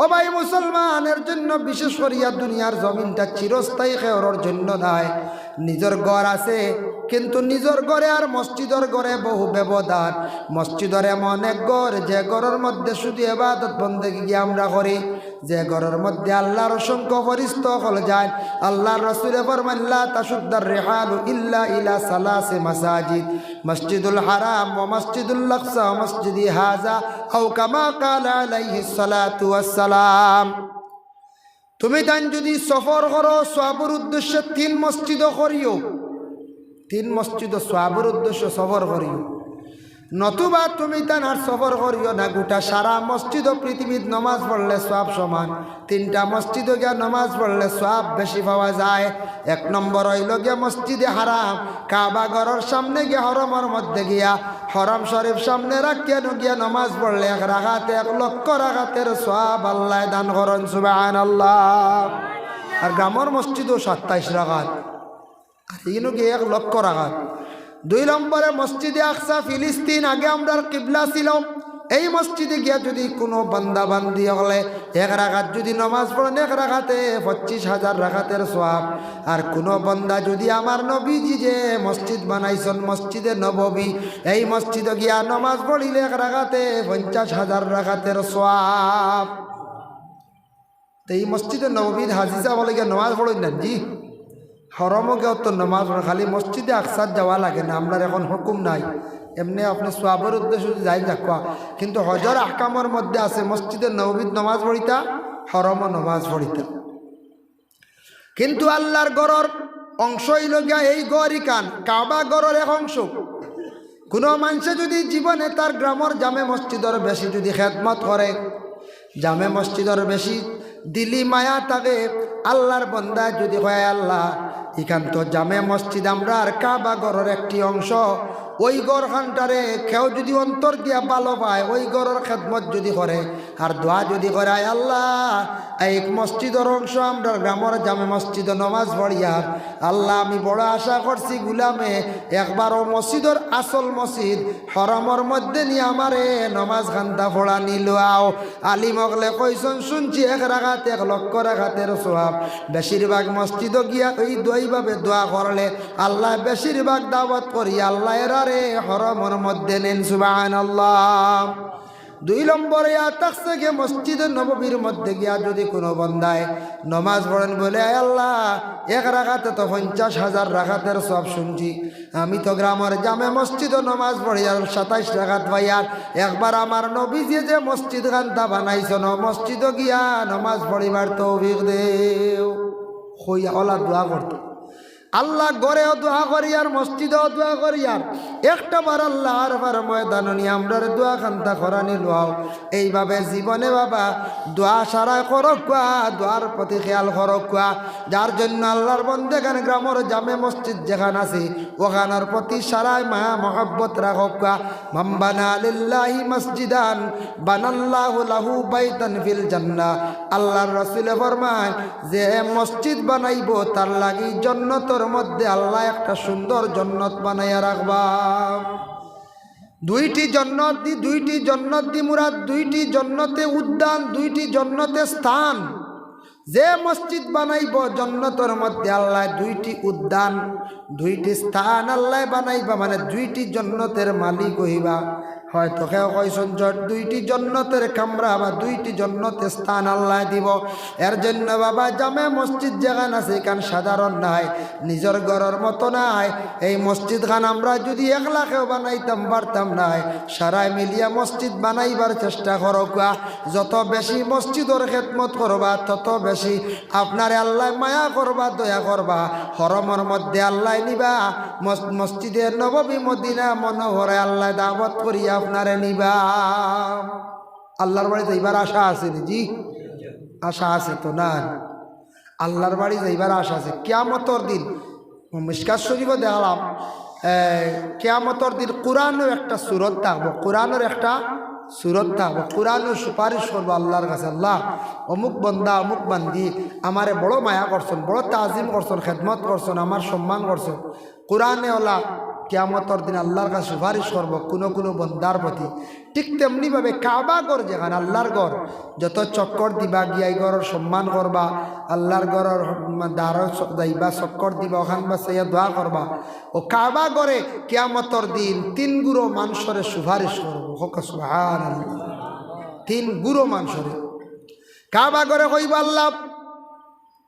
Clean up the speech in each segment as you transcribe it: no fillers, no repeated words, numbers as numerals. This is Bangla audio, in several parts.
ও ভাই মুসলমানের জন্য বিশেষ করিয়া দুনিয়ার জমিনটা চিরস্থায়ী খেয়রর জন্য নয়। নিজের ঘর আছে, কিন্তু নিজের ঘরে আর মসজিদের ঘরে বহু ব্যবধান। মসজিদের এমন এক ঘর, যে ঘরের মধ্যে শুধু ইবাদত বন্দেগী আমরা করি, যে ঘরের মধ্যে আল্লাহর অসংখ্য ফেরেশতা হল যায়। আল্লাহর রাসূলে ফরমান লা তাশুদ্দার রিহালু ইল্লা ইলা সালাসি মাসাজিদ, মসজিদুল হারাম ওয়া মসজিদুল আকসা ওয়া মসজিদি হাযা আও কামা ক্বালা আলাইহিস সালাতু ওয়াস সালাম। তুমি তান যদি সফর করো সওয়াবের উদ্দেশ্যে 3 মসজিদ করিও, 3 মসজিদ সওয়াবের উদ্দেশ্যে সফর করিও। নতুবা তুমি তান আর সফর করিও না, গোটা সারা মসজিদ পৃথিবীর নমাজ পড়লে সওয়াব সমান। 3টা মসজিদে গিয়া নমাজ পড়লে সওয়াব বেশি পাওয়া যায়। 1 নম্বর হইল গিয়া মসজিদে হারাম, কাবা ঘরের সামনে গিয়া হরমের মধ্যে গিয়া হরম শরীফ সামনে রাখিয়া গিয়া নমাজ পড়লে 1 রাকাতে 1 লক্ষ রাকাতের সওয়াব আল্লাহ দান করেন, সুবহানাল্লাহ। আর গ্রামের মসজিদও 27 রাকাত, আর এইখানে গিয়ে 1 লক্ষ রাকাত। 2 নম্বরে মসজিদে আকসা ফিলিস্তিন, আগে আমরা কিবলা ছিল। এই মসজিদে গিয়া যদি কোনো বান্দা বান্দি হলে 1 রাকাত যদি নমাজ পড়েন 1 রাকাতে 25,000 রাকাতের সওয়াব। আর কোনো বান্দা যদি আমার নবীজি যে মসজিদ বানাইছেন মসজিদে নববী, এই মসজিদে গিয়া নমাজ পড়িলে 1 রাকাতে 50,000 রাকাতের সওয়াব। তো এই মসজিদে নববীর হাজিজা বলে গিয়া নমাজ পড়েন না জি, হরমও গেও তো নমাজ পড়ে, খালি মসজিদে আকসার যাওয়া লাগে না। আমরা এখন হুকুম নাই, এমনি আপনি সওয়াবের উদ্দেশ্যে যাই রাখা, কিন্তু হজর আহকামের মধ্যে আছে মসজিদে নববীর নমাজ পড়িতা, হরমও নমাজ পড়িতা। কিন্তু আল্লাহর ঘরের অংশ হইল গিয়া এই গড়ই কান, কাবা ঘরের এক অংশ। কোনো মানুষে যদি জীবনে তার গ্রামের জামে মসজিদের বেশি যদি খেদমত করে, জামে মসজিদের বেশি দিলি মায়া থাকে, আল্লাহর বান্দা যদি হয় আল্লাহ এখান তো জামে মসজিদ আমরা আর কাবা ঘরের একটি অংশ, ওই ঘরখানটারে কেউ যদি অন্তর দিয়া ভালো পায়, ওই ঘরের খেদমত যদি করে আর দোয়া যদি করে, আল্লাহ এই মসজিদের অংশ আমরা গ্রামের জামে মসজিদে নমাজ পড়িয়ার আল্লাহ আমি বড় আশা করছি গুলামে একবারও মসজিদের আসল মসজিদ হরমর মধ্যে নিয়ে আমারে নমাজ খান্তা পড়া নিল আও। আলিমগলে কইসন শুনছি 1 রাকাতে 1 লক্ষ রাকাতের সওয়াব। বেশিরভাগ মসজিদে গিয়া ওই দোয়াইভাবে দোয়া করলে আল্লাহ বেশিরভাগ দাওয়াত করি আল্লাহ এরারে হরমর মধ্যে নেন, সুবহানাল্লাহ। 2 নম্বরে আতাকসে গিয়ে মসজিদে নববীর মধ্যে গিয়া যদি কোনো বান্দায় নমাজ পড়েন বলে আল্লাহ 1 রাকাতে তো 50,000 রাকাতের সওয়াব শুনছি, আমি তো গ্রামের জামে মসজিদে নমাজ পড়ি আর 27 রাকাত পাই, আর একবার আমার নবীজি যে মসজিদ খান্তা বানাইছেন মসজিদে গিয়া নমাজ পড়িবার তৌফিক দেও। হইয়া ওলা দোয়া করত আল্লাহ গড়েও দোয়া করি আর মসজিদেও দোয়া করি, আর একটা বার আল্লাহ আর বার ময়দান নিয়ে আমরা দোয়া খান্তা করানি লোয়াও। এইভাবে জীবনে বাবা দোয়া সারা করক, দোয়ার প্রতি খেয়াল করক, যার জন্য আল্লাহর বন্দেগান গ্রামের জামে মসজিদ যেখান আছে ওখানের প্রতি সারাই মায়া মহব্বত রাখক। মাম্বানা লিল্লাহি মসজিদান বানাল্লাহু লাহু বাইতান ফিল জান্নাহ, আল্লাহর রাসূল ফরমান যে মসজিদ বানাইব তার লাগি জান্নাতের মধ্যে আল্লাহ একটা সুন্দর জান্নাত বানাইয়া রাখবা। 2টি জান্নাত দি মুরাদ 2টি জান্নাতে উদ্যান, 2টি জান্নাতে স্থান। যে মসজিদ বানাইব জান্নাতের মধ্যে আল্লাহ 2টি উদ্যান 2টি স্থান আল্লাহ বানাইবা, মানে 2টি জান্নাতের মালিক হইবা। হয়তো কেউ কইসন 2টি জান্নাতের কামরা বা 2টি জান্নাতের স্থান আল্লাহ দিব। এর জন্য বাবা জামে মসজিদ যেখান আছে এখান সাধারণ নাই, নিজের ঘরের মতো নাই। এই মসজিদ খান আমরা যদি 1 লাখেও বানাইতাম পারতাম নাই, সারাই মিলিয়া মসজিদ বানাইবার চেষ্টা করবা। যত বেশি মসজিদের খেদমত করবা তত বেশি আপনারে আল্লাহ মায়া করবা, দয়া করবা। হরমের মধ্যে আল্লাহ নিবা, মসজিদের নববী মদিনা মনোহরে আল্লাহ দাওয়াত করিয়া আপনারে নিবা। আল্লাহর বাড়ি যাইবার আশা আছে জি? আশা আছে তো না? আল্লাহর বাড়ি যাইবার আশা আছে। কিয়ামতের দিন মিশকাত শরীফে দেখলাম কিয়ামতের দিন কোরআনের একটা সূরত থাকবো, কোরআনের একটা সূরত থাকবো, কোরআনের সুপারিশ করবো আল্লাহর কাছে, আল্লাহ অমুক বন্দা অমুক বান্দি আমারে বড় মায়া করছেন, বড় তাজিম করছেন, খেদমত করছেন, আমার সম্মান করছেন। কোরআনে ওলা কিয়ামতের দিন আল্লাহর কাছে সুপারিশ করব কোনো বন্দার প্রতি। ঠিক তেমনিভাবে কাবা ঘর যেখানে আল্লাহর ঘর, যত চক্কর দিবা গিয়া এই ঘরের সম্মান করবা, আল্লাহর ঘরের দ্বারও যাইবা চক্কর দিবা, ওখান বা চাইয়া দোয়া করবা, ও কাবা ঘরে কিয়ামতের দিন 3 গুরো মানুষের সুপারিশ করবো। সুবহানাল্লাহ, 3 গুরো মানুষের কাবা ঘরে কইবা, আল্লাহ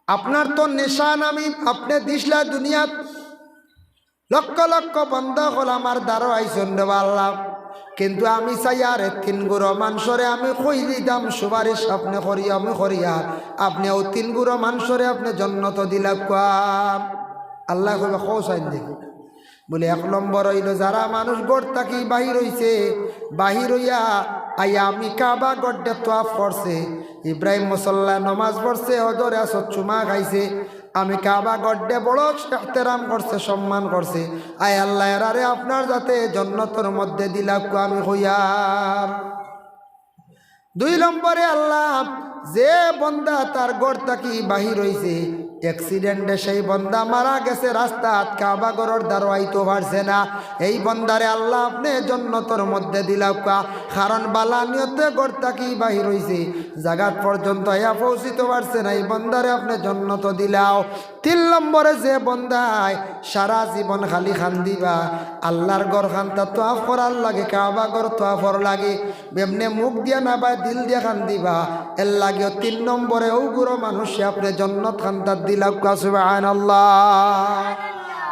আপনার তো নিশান আমি আপনি দিসলা দুনিয়াত, লক্ষ লক্ষ বান্দা হল আমার দ্বারা আইসন দেবা আল্লাহ, কিন্তু আমি চাই আর 3 গুরো মানুষরে আমি কই দিতাম সুপারিশ আপনি করিয়া আমি করিয়ার, আপনিও 3 গুরো মানুষরে আপনি জন্নত দিলা কাম। আল্লাহ কইবা খোসাইন দেখি বলে 1 নম্বর হইল যারা মানুষ গড় থাকি বাহির হইছে, বাহির হইয়া আইয়া আমি কাবা গড্ডে তোয়াফ করছে, ইব্রাহিম মুসল্লা নমাজ পড়ছে, হজরে আসর চুমা খাইছে, আমি কাবা গড্ডে বড় ইহতেরাম করছে, সম্মান করছে, আয় আল্লাহ এরারে আপনার যাতে জন্নতর মধ্যে দিলাম আমি হইয়ার। 2 নম্বরে আল্লাহ যে বন্দা তার গড় থাকি বাহির হইছে, অ্যাক্সিডেন্টে সেই বন্দা মারা গেছে, রাস্তাত কাবা ঘরের দ্বারা আইতে পারছে না, এই বন্দারে আল্লাহ আপনি জন্নতর মধ্যে দিলাম, কারণ বালা নিয়তে গড় থাকি বাহির হইছে, জাগাত পর্যন্ত ইয়া পৌঁছিতে পারছে না, এই বন্দারে আপনি জন্নত দিলাও। 3 নম্বরে যে বন্দায় সারা জীবন খালি খান দিবা, আল্লাহর ঘর খানটা তোয়াফ করার লাগে, কাবা ঘর তোয়াফর লাগে, এমনি মুখ দিয়া না বা দিল দিয়া খান দিবা, এর লাগেও 3 নম্বরে ও গুরো মানুষে আপনি জন্নত খানটা দিলাম। সুবহানাল্লাহ।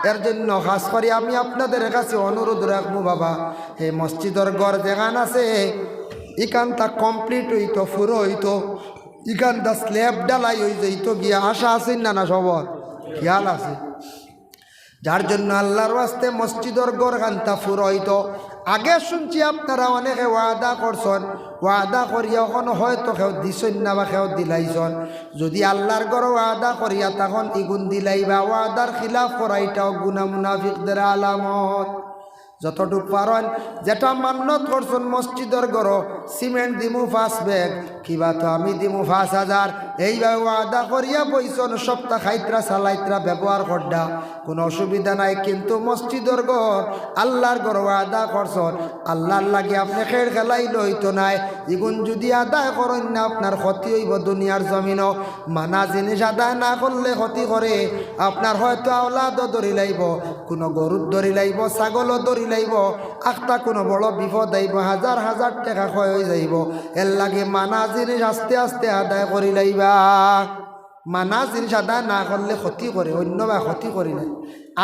এর জন্য খাস করে আমি আপনাদের কাছে অনুরোধ রাখবো, বাবা এই মসজিদের ঘর যেখান আছে এখানটা কমপ্লিট হইতো, পুরো হইতো, এখানটা স্ল্যাব ডালাই হয়ে যাইতো, গিয়া আশা আছে না সবর খেয়াল আছে, যার জন্য আল্লাহর ওয়াস্তে মসজিদের ঘর খানটা পুরো হইতো। আগে শুনছি আপনারা অনেকে ওয়াদা করছেন, ওয়াদা করিয়া ওখানে হয়তো কেউ দিছেন না বা কেউ দিলাইছেন, যদি আল্লাহর ঘর ওয়াদা করিয়া তখন ইগুন দিলাইবা, ওয়াদার খিলাফ করা এটাও গুনাহ মুনাফিকদের আলামত। যতটুক পারেন যেটা মান্যত করছেন মসজিদের ঘর সিমেন্ট দিমু 5 ব্যাগ, কিবা তো আমি দিমু 5000, এইভাবে ওয়াদা করিয়া বইছেন, সপ্তাহ খাইত্রা চালাইত্রা ব্যবহার করডা কোনো অসুবিধা নাই, কিন্তু মসজিদের ঘর আল্লাহর ঘর ওয়াদা করছেন, আল্লাহর লাগে আপনি খেড় খেলাই লইতো নাই, এগুন যদি আদায় করেন না আপনার ক্ষতি হইব দুনিয়ার জমিনও, মানা জিনিস আদায় না করলে ক্ষতি করে, আপনার হয়তো আওলাদও ধরি লাইব, কোনো গরুর ধরি লাইব, ছাগলও ধরি লাইব, আখটা কোনো বড় বিপদ আইব, 1000 টাকা ক্ষয় হয়ে যাইব, এর লাগে মানা জিনিস আস্তে আস্তে আদায় করি লাইবা। মানা জিনিস আদায় না করলে ক্ষতি করে, অন্য বা ক্ষতি করি নাই।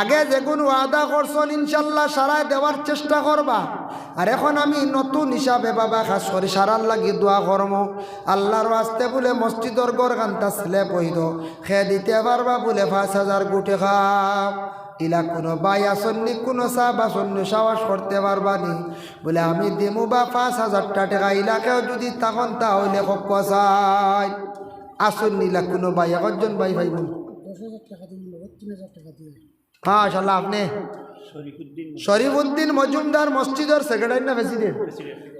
আগে যেগুন ওয়াদা করছেন ইনশাল্লাহ সারাই দেওয়ার চেষ্টা করবা, আর এখন আমি নতুন হিসাবে বাবা খাস করি সারার লাগি দোয়া করমো, আল্লাহর ওয়াস্তে বলে মসজিদের ঘর কান্তা স্ল্যাব হইত খে দিতে পারবা বলে 5000 গুটে খাও, ইলা কোনো বাই আসন্নি কোনো সাহাব আসন্নি সাহস করতে পারবানি বলে আমি দিমু বা 5000 টাকা, ইলাকেও যদি তখন তাহলে কসাই আসন্নি, ইলা কোনো বাই একজন বাই ভাই বোন 10,000 টাকা দিন, 3,000 টাকা দিয়ে। হ্যাঁ শাল্লাহ, আপনি শরীফুদ্দিন মজুমদার মসজিদের সেক্রেটারি না প্রেসিডেন্ট?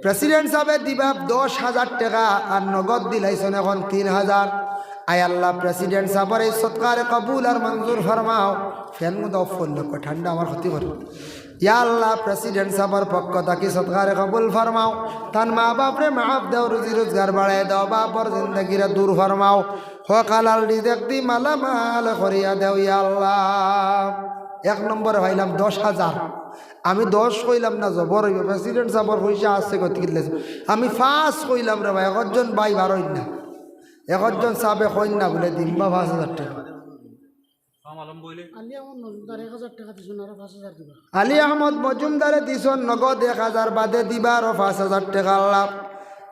প্রেসিডেন্ট সাহেব দিবা 10,000 টাকা, আর নগদ দিলাইছেন এখন 3,000। আয় আল্লাহ প্রেসিডেন্ট সাহেবের এই সৎকার কবুল আর মঞ্জুর ফরমাও। ফ্যান মতো অফ করল, ঠান্ডা আমার ক্ষতি করে। ইয়া আল্লাহ প্রেসিডেন্ট সাহেবের পক্ষ থাকি সৎকার কবুল ফরমাও, তার মা বাপরে মাফ দাও, রুজি রোজগার বাড়াই দাও, বাপর জিন্দগিরে দূর ফরমাও, হকালাল রিজেক দি মালামাল করিয়া দেও ইয়া আল্লাহ। 1 নম্বরে ভাইলাম 10,000, আমি 10 কইলাম না, জবর হইব, প্রেসিডেন্ট সাহেবের পয়সা আছে কত কিনলে, আমি 5 কইলাম রে ভাই, একজন ভাই বারোই না, একজন সাহেবে কইন না বলে দিম্বা 5,000 টাকা। আলী আহমদ মজুমদারে দিছন নগদ 1,000 বাদে দিবা আরো 5,000 টাকা। আল্লাহ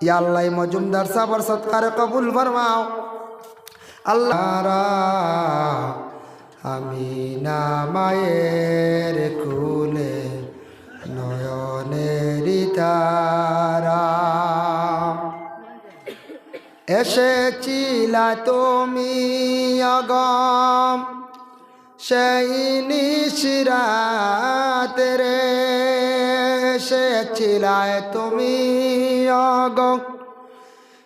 ইয়া আল্লাহ মজুমদার সাহেবের সৎকারে কবুল ফরমাও। আল্লাহ আমি না মায়ের কুলে নয়নেরি তারা, এসেছিলা তুমি অগম সেই নিশিরাতে রে, এসেছিলায় তুমি অগম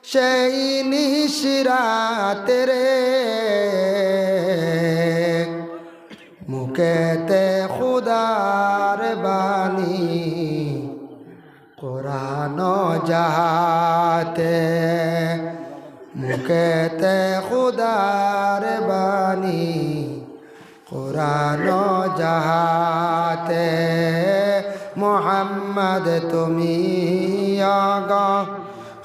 সেই নিশিরাতে রে, মুখেতে খুদার যাহাতে মুখেতে খুদার বাণী কোরআন যাহাতে মোহাম্মদ তুমি আগ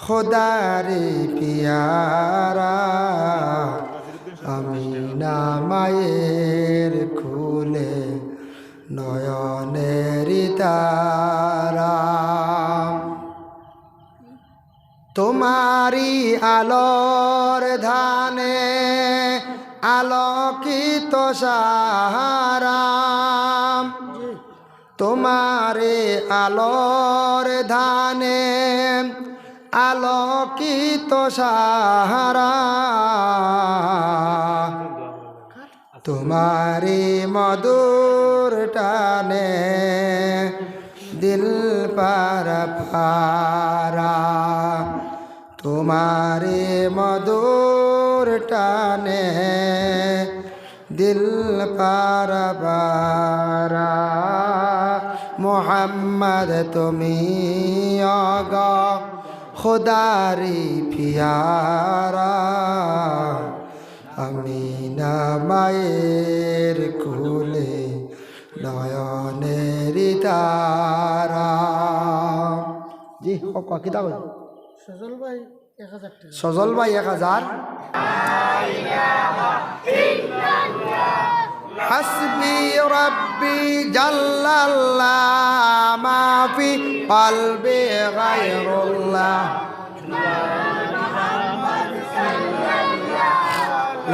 খুদারি পিয়ারা আমিনা মায়ের খুলে নয়নের তারা তোমারি আলোর ধানে আলোকিত সাহারা তোমারে আলোর ধানে আলোকিত সাহারা তোমারি মধুর টানে দিল পার পারা তোমারি মধুর টানে দিল পার পারা মোহাম্মদ তুমি আগ খুদারি পিয়ারা আমিনা মায়ের কুলে নয়নের তারা জি কিতাব সজল ভাই 1000 টাকা সজল ভাই 1000 হাসবি রব্বি জাল্লাল্লাহ মা ফি কলবি গায়রুল্লাহ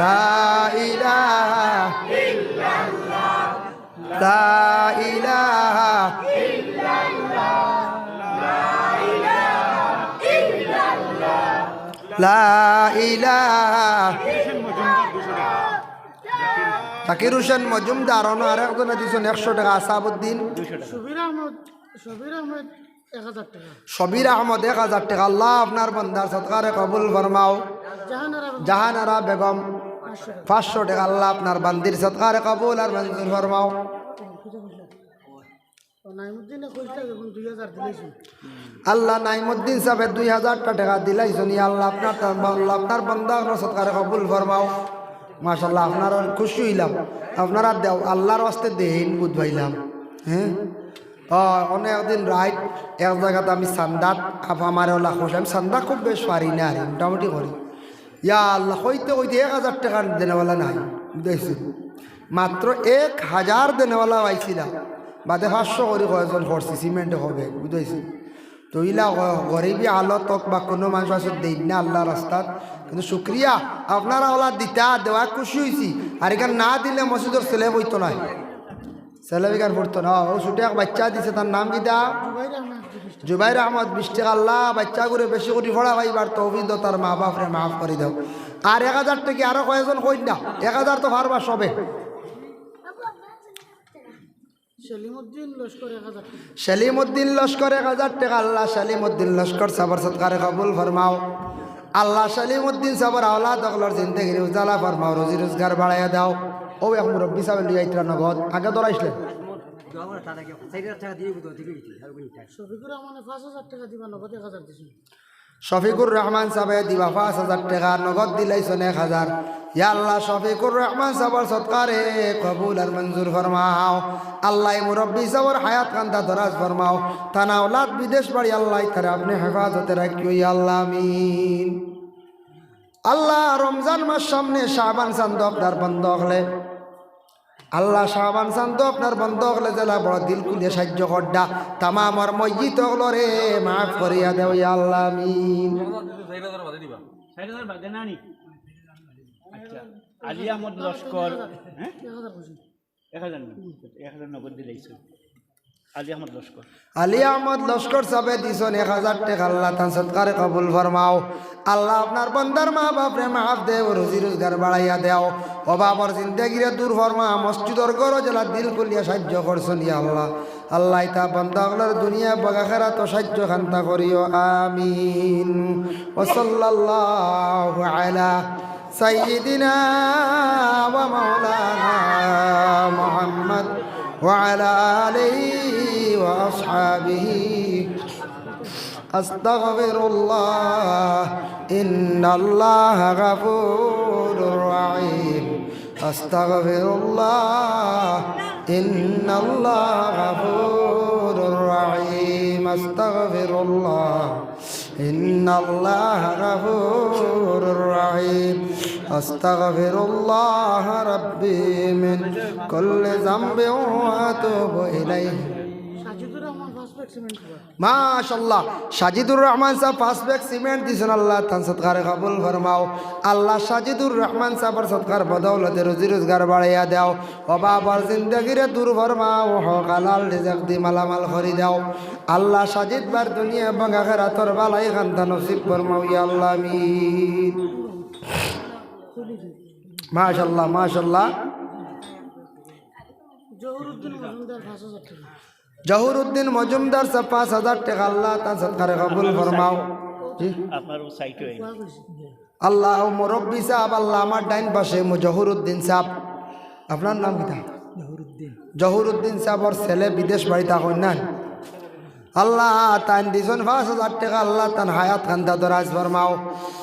লা ইলাহা ইল্লাল্লাহ লা ইলাহা ইল্লাল্লাহ লা ইলাহা জাকির হোসেন মজুমদার আর একজন দিয়েছেন 100 টাকা আসাবউদ্দিন সবির আহমদ 1000 টাকা সবির আহমদ 1000 টাকা আল্লাহ আপনার বান্দার সদকারে কবুল ফরমাও জাহানারা বেগম 500 টাকা আল্লাহ আপনার বান্দির সদকারে কবুল আর মঞ্জুর ফরমাও নাইমুদ্দিনে কইতা যখন 2000 দিলেছেন আল্লাহ নাইমুদ্দিন সাহেব 2000 টাকা দিলাইছেন ইয়া আল্লাহ আপনার বান্দার সদকারে কবুল ফরমাও মাশাআল্লাহ আপনার খুশি হইলাম আপনারা দেও আল্লাহর ওয়াস্তে দেন বুঝবাইলাম হ্যাঁ অনেকদিন রাইট এক জায়গাতে আমি সান্দাত আমার ওলা খুশি আমি সান্দা খুব বেশ পারি না আর মোটামুটি করি ইয়া আল্লাহ হইতে 1000 টাকা দেনেওয়ালা নাই বুঝাইছি মাত্র 1000 দেনেওয়ালা পাইছিলাম বাদে 500 করে কয়েকজন করছি সিমেন্টে হবে বুঝাইছি তো ইলা গরিবী আলত হোক বা কোনো মানুষ আছে দেই না আল্লাহ রাস্তাত কিন্তু শুক্রিয়া আপনারা ওলা দিতা দেওয়া খুশি হয়েছি আর এখানে না দিলে মসজিদের ছেলে বইতো নাই ছেলে বেকার পড়তো না ও ছুটে এক বাচ্চা দিছে তার নাম কি দা জুবাইর আহমদ 20 টাকা আল্লাহ বাচ্চা করে বেশি করে পড়া ভাইবার তৌফিক দাও তার মা বাপরে মাফ করে দাও আর 1000 টাকা আরো কয়েকজন কই না 1000 তো পারবা সবে সেলিমউদ্দিন লস্কর 1000 টাকা সেলিমউদ্দিন লস্কর 1000 টাকা আল্লাহ সেলিমউদ্দিন লস্কর সাবর সদকারে কবুল ফরমাও আল্লাহ সেলিমউদ্দিন সাবর আওলাদ অগলর জিন্দেগির উজালা ফরমাও রোজি রোজগার বাড়াইয়া দাও ও এক মুরব্বী সাহেব লিয়ে আইতরা নগদ আগে দরাইছিলেন শফিকুর রহমানে 5000 টাকা দিবা নগদ 1000 দিছেন শফিকুর রহমান সাহেব দিবা 5000 টাকা নগদ দিলাইছেন 1000 ইয়া আল্লাহ শফিকুর রহমান সাহেবের সদকারে কবুল আর মঞ্জুর ফরমাও আল্লাহ মুরব্বী সাহেবের হায়াত কান্তা দরাজ ফরমাও তানা औलाद বিদেশ বাড়ি আল্লাহ তারা আপনি হেফাজতে রাখিও ইয়া আল্লাহ আমিন আল্লাহ রমজান মাস সামনে শাবান চাঁদ আপনার বন্ধ হলে আল্লাহ শাবান চাঁদ আপনার বন্ধ হলে জেলা বড় দিল খুলে সাহায্য করডা তামামর মসজিদ রে মাফ করিয়া দেও ইয়া আল্লাহ আমিন আলী আহমদ লস্কর 1000 কইছেন 1000 নগদ দিলাইছে আলী আহমদ লস্কর আলী আহমদ লস্কর সাহেব দিছেন 1000 টাকা আল্লাহ তান সদকারে কবুল ফরমাও আল্লাহ আপনার বান্দার মা বাপরে মাফ দেও রুজি রোজগার বাড়াইয়া দেও অভাবর জিন্দেগিরে দূর ফরমা মসজিদর গর জেলা দিল খুলিয়া সাহায্য করছেন ইয়া আল্লাহ আল্লাহ তা বান্দাগুলোর দুনিয়া বগাখেরা তো সাহায্য খান্তা করিও আমিন ওয়া সাল্লাল্লাহু আলা সাইয়্যিদিনা ওয়া মাওলানা মুহাম্মদ ওয়া আলা আলিহি ওয়া আসহাবিহি আস্তাগফিরুল্লাহ ইন্নাল্লাহ গাফুরুর রহিম আস্তাগফিরুল্লাহ ইন্নাল্লাহ গাফুরুর রহিম আস্তাগফিরুল্লাহ ইন্নাল্লাহ গাফুরুর রহিম আস্তাগফিরুল্লাহ রাব্বি মিন কুল্লি যামবিন ওয়া আতুবু ইলাইহি। Sajidur Rahman first bag cement করা মাশাআল্লাহ, সাজিদুর রহমান সাহেব 5 ব্যাগ সিমেন্ট দিয়েছেন। আল্লাহ তান সদকার কবুল ফরমাও। আল্লাহ সাজিদুর রহমান সাহেবের সদকার বদৌলতে রুজি রোজগার বাড়াইয়া দাও। ও বাবার জিন্দগিরে দূর ফরমাও, হক হালাল রিজক দি মালামাল খরি দাও। আল্লাহ সাজিদ বার দুনিয়া এবং আখিরাতের বালাই খান্তা নসিব ফরমাও ইয়া আল্লাহ আমিন। মাশাআল্লাহ মাশাআল্লাহ। জহুরুদ্দিন মজুমদার 5000 টাকা জহুরুদ্দিন মজুমদার সাহেব 5000 টাকা। আল্লাহ তান সদকার কবুল ফরমাও। জি আপনার সাইটে কোয়া কইছি আল্লাহ মুরব্বী সাহেব, আল্লাহ আমার ডাইন পাশে জহুরুদ্দিন সাহেব, আপনার নাম কি? জহুরুদ্দিন সাহেবর ছেলে বিদেশ বাড়িতে কন্যান। আল্লাহ তান দিজন 5000 টাকা। আল্লাহ তান হায়াত খান্দা দরাজ ফরমাও।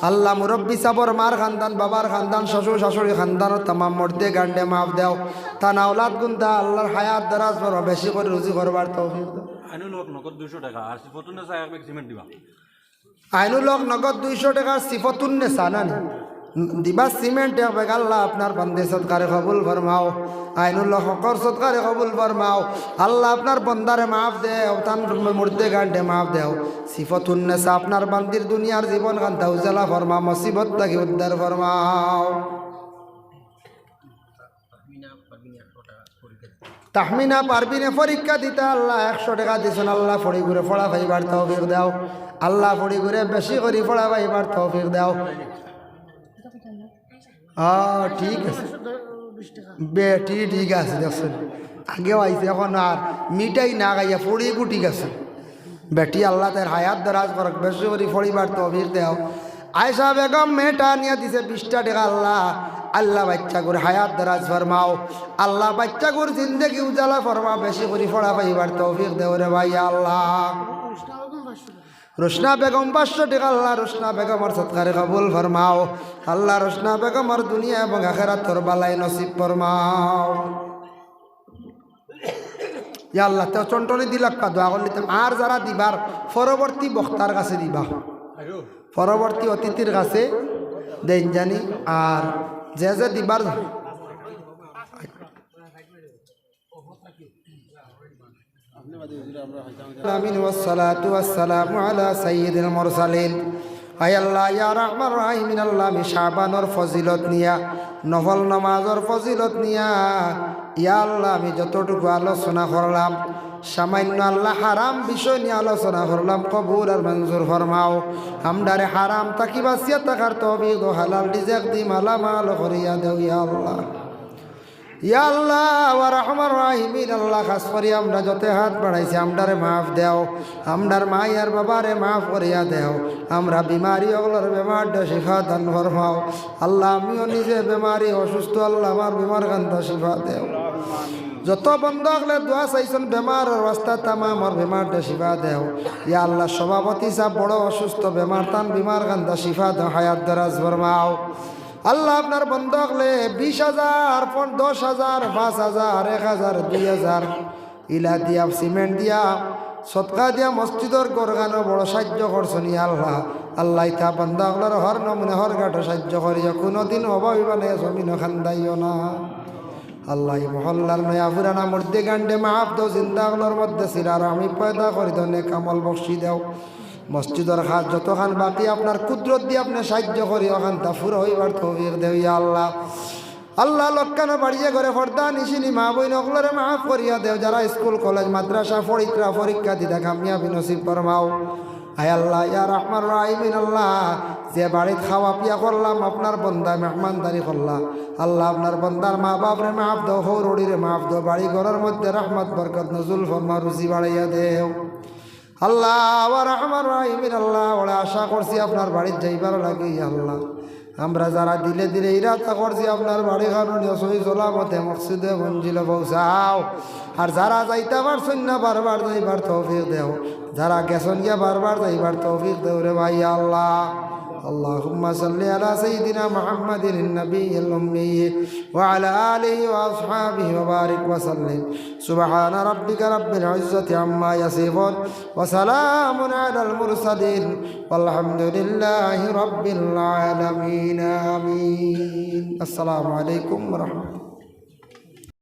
আল্লাহ মুরব্বী সাহেবর মার খানদান, বাবার খানদান, শ্বশুর শাশুড়ি খানদান তামাম মর্দে গান্ডে মাফ দেও। তান আওলাদ গুন্দা আল্লাহর হায়াত দরাজ ফরমাও, বেশি করে রুজি করবার তৌফিক দাও। আইনুল হক নগদ 200 টাকা আর সিফতুন নেসা 1 ব্যাগ সিমেন্ট দিবা। আইনুল হক নগদ 200 টাকা, সিফতুন নেসা না দিবা সিমেন্ট এক ব্যাগ। আল্লাহ আপনার বান্দে সদকারে কবুল ফরমাও। আইনুল হকর সদকারে কবুল ফরমাও। আল্লাহ আপনার বন্দারে মাফ দেও, তান মুর্দে গান্ডে মাফ দেও। সিফতুন নেসা আপনার বান্দির দুনিয়ার জীবন কান্তা উজালা ফরমাও, মুসিবত থেকে উদ্ধার ফরমাও। তাহমিনা পারবিনে পরীক্ষা দিতে আল্লাহ 100 টাকা দিয়েছেন। আল্লাহ ফড়ি ঘুরে ফড়া পাইবার তৌফিক দাও। আল্লাহ ফড়ি ঘুরে বেশি করে ফড়া পাইবার তৌফিক দাও। ঠিক আছে 20 টাকা বেটি, ঠিক আছে দেখছেন, আগেও আইছে এখন আর মিটাই না গাইয়া ফড়ি গুটি গেছে। বেটি আল্লাহ তার হায়াত দরাজ করক, বেশি করে ফড়িবার তৌফিক দাও। আয়েশা বেগম মেয়েটা নিয়ে দিছে 20 টাকা। আল্লাহ আল্লাহ বাচ্চা করে হায়াত দরাজ ফরমাও। আল্লাহ বাচ্চা করে জিন্দগি উজালা ফরমাও, বেশি করে ফড়া পাইবার তৌফিক দেও রে ভাই আল্লাহ। রোশনা বেগম 500 টাকা। আল্লাহ রোশনা বেগমর সদকারে কবুল ফরমাও। আল্লাহ রোশনা বেগমর দুনিয়া এবং আখিরাতের বালাই নসিব ফরমাও ইয়া আল্লাহ। তো চন্টনি দিলাক্কা দোয়া করলিতাম। আর যারা দিবার পরবর্তী বক্তার কাছে দিবা, পরবর্তী অতিথির কাছে দেন জানি। আর যে যে দিবার আমিন ওয়াসসালাতু ওয়াসসালামু আলা সাইয়্যিদিল মুরসালিন। আয় আল্লাহ ইয়া রাহমান রাহিমিন, আল্লাহ আমি শাবানের ফজিলত নিয়া, নফল নামাজের ফজিলত নিয়া ইয়া আল্লাহ আমি যতটুকু আলোচনা করলাম, সামান্য আল্লাহ হারাম বিষয় নিয়ে আলোচনা করলাম, কবুল আর মঞ্জুর ফরমাও। আমদারে হারাম তাকি বাঁচিয়া থাকার তৌফিক ও হালাল রিজক দি মালামাল করিয়া দেও ইয়া আল্লাহ। ইয়া আল্লাহ ওয়া রাহমান রাহিমিন, আল্লাহ খাস করি আমরা যত হাত বাড়াইছি আমরারে মাফ দেও। আমরার মাই আর বাবারে মাফ করিয়া দেও। আমরা বিমারি ওগুলোর বেমার শিফা দান ফরমাও। আল্লাহ আমিও নিজে বেমারি অসুস্থ, আল্লাহ আমার বিমার কান্ত শিফা দেও। যত বন্ধ হলে দোয়া চাইছেন বেমার রাস্তা তামামর বেমার শিফা দেও ইয়া আল্লাহ। সভাপতি সাহেব বড় অসুস্থ, বেমার তান বিমার কান্দা শিফা দেও, হায়াত দরাজ ফরমাও। আল্লাহ আপনার বন্ধ হলে 20,000, 10,000, 5,000, 1,000, 2,000 ইলা দিয়া সিমেন্ট দিয়া সৎকা দিয়া মসজিদর গরগানো বড় সাহায্য করছেন ইয়া আল্লাহ। আল্লাহ ইতা বন্ধ হলের হর নমুনে হর গাঠো সাহায্য করিয়া কোনোদিন অভাবী বানাই জমিন খান্দাইও না। আল্লাহ মহল্লার নয়া পুরানা মূর্তি গান্ডে মাফ দো, জিন্দাগুলোর মধ্যে সিরার আমি পয়দা করি দনে কামল বক্সি দেও। মসজিদের খাত যতখান বাকি আপনার কুদরত দিয়ে আপনি সাহায্য করি ওখান তা ফুর হইবার তৌফিক দেও ইয়া আল্লাহ। আল্লাহ লক্কানো বাড়িয়ে করে ফর্দা নিশিনি মা বই নকলরে মাফ করিয়া দেও। যারা স্কুল কলেজ মাদ্রাসা পরীক্ষা পরীক্ষা দিতে কামিয়াবি নসিব ফরমাও। আয় আল্লাহ ইয়া রাহমান রাহিমিন, আল্লাহ যে বাড়িতে খাওয়া পিয়া করলাম আপনার বন্দায় মেহমানদারি করলাম, আল্লাহ আপনার বন্দার মা বাপরে মাফ দাও, হৌরড়িরে মাফ দাও, বাড়ি ঘরের মধ্যে রহমত বরকত নজুল ফরমা, রুজি বাড়াইয়া দেও। আল্লাহ ওয়া রাহমান রাহিমিন, আল্লাহ ওরা আশা করছি আপনার বাড়ির যাইবার লাগে আল্লাহ। আমরা যারা দিলে দিলে ইরাদা করছি আপনার বাড়ি কারণে সহি সলামতে মসজিদে মঞ্জিলে পৌঁছাও। আর যারা যাইতে পারছেন না বারবার যাইবার তৌফিক দেও, যারা গেছেন গিয়া বারবার যাইবার তৌফিক দেও রে ভাই আল্লাহ। اللهم صل على سيدنا محمد النبي الأمي وعلى آله وأصحابه وبارك وسلم. سبحان ربك رب العزة عما يصفون وسلام على المرسلين والحمد لله رب العالمين. آمين. السلام عليكم ورحمة الله.